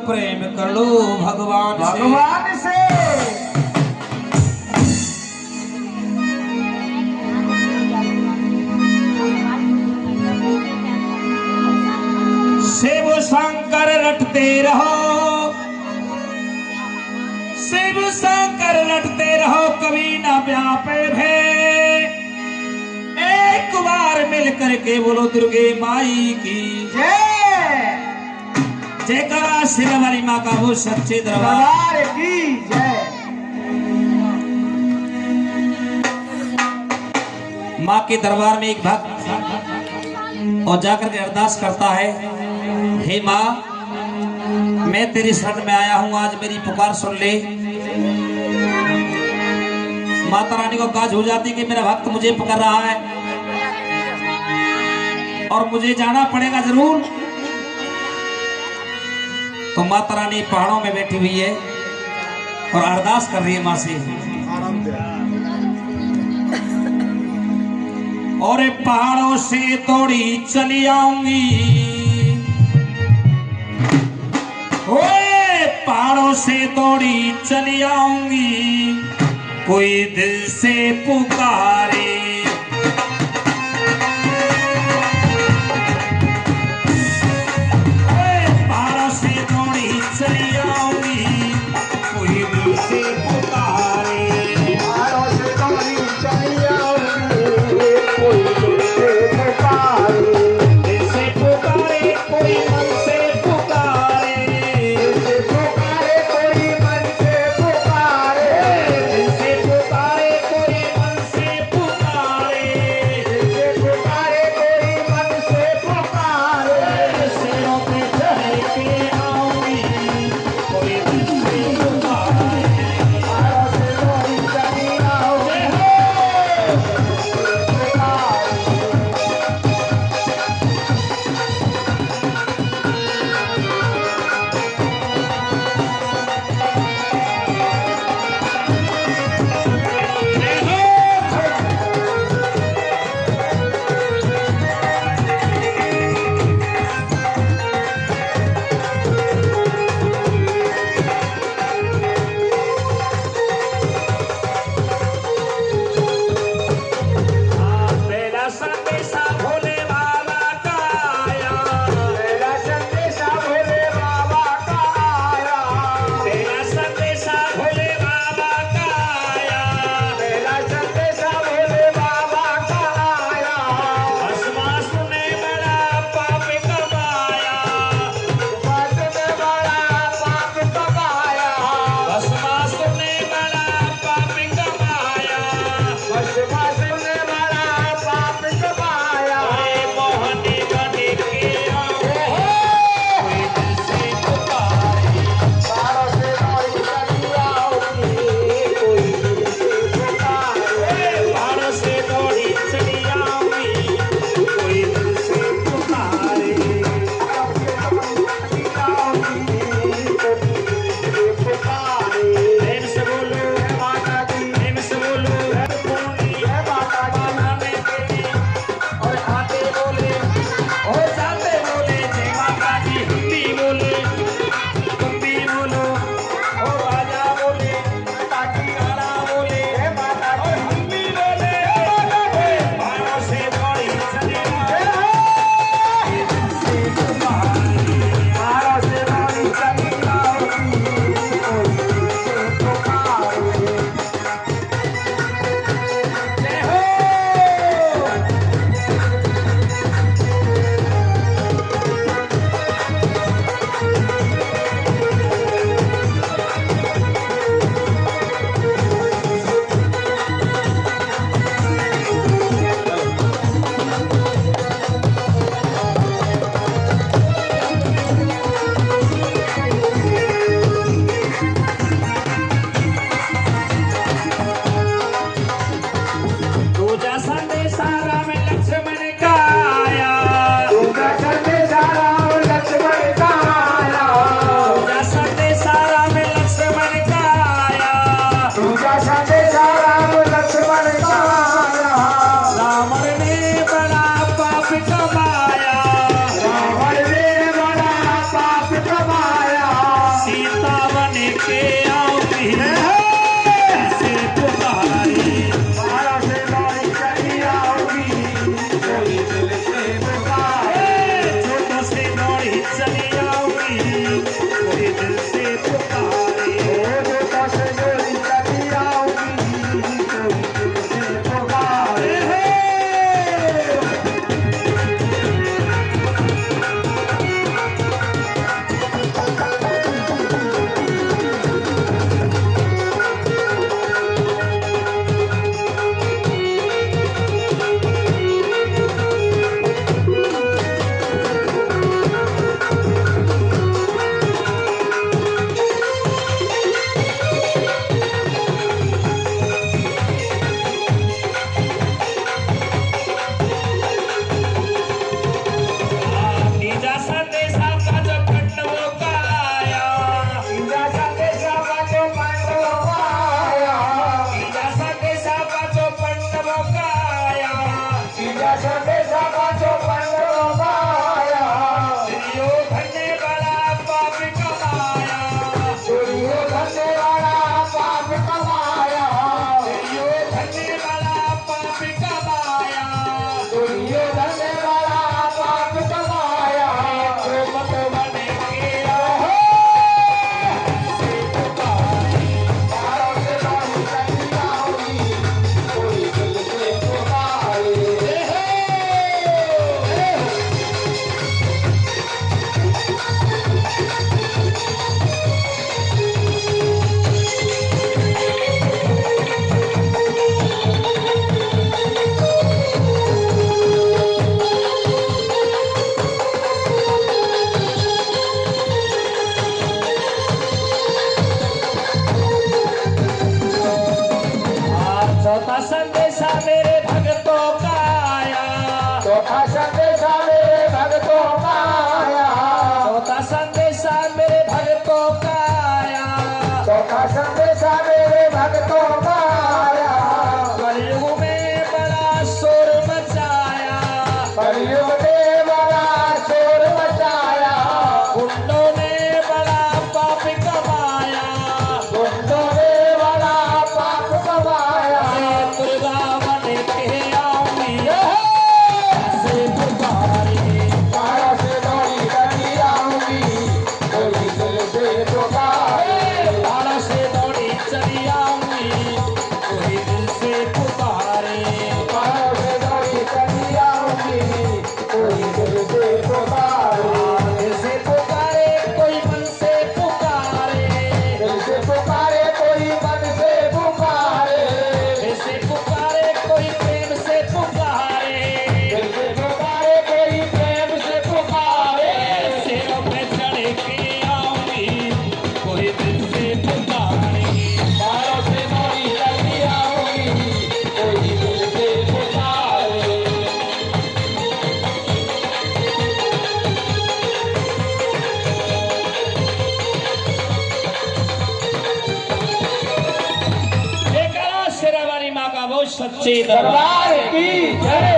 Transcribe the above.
प्रेम कर लो भगवान से शिव शंकर रटते रहो, शिव शंकर रटते रहो, कभी ना व्यापे भे। एक बार मिल करके बोलो दुर्गे माई की जय, जयकारा शिव वाली माँ का वो सच्चे दरबार की जय। माँ के दरबार में एक भक्त और जाकर के अरदास करता है, हे माँ मैं तेरी शरण में आया हूँ, आज मेरी पुकार सुन ले। माता रानी को काज हो जाती कि मेरा भक्त मुझे पुकार रहा है और मुझे जाना पड़ेगा जरूर। तो माता रानी पहाड़ों में बैठी हुई है और अरदास कर रही है माँ से, और पहाड़ों से दौड़ी चली आऊंगी, ओए पहाड़ों से दौड़ी चली आऊंगी, कोई दिल से पुकारे। पहाड़ों से दौड़ी चली आऊंगी, कोई दिल से पुकारे। पहाड़ों से दौड़ी चली आऊंगी, कोई दिल से पुकारे। दिल से पुकारे कोई मन से पुकारे, दिल से पुकारे कोई मन से पुकारे। दिल से पुकारे कोई मन से पुकारे। से पुकारे पहाड़ों से दौड़ी चली आऊंगी कोई दिल से पुकारे पहाड़ों से दौड़ी चली आऊंगी कोई दिल से पुकारे दिल से पुकारे कोई मन से पुकारे दिल से पुकारे कोई मन से पुकारे दिल से पुकारे कोई प्रेम से पुकारे दिल से पुकारे कोई प्रेम से पुकारे सिरों पे चढ़ के आऊंगी कोई दिल से पुकारे पहाड़ों से दौड़ी चली आऊंगी कोई दिल से पुकारे जयकारा शेरावाली माँ का बहुत सच्चे दरबार की जय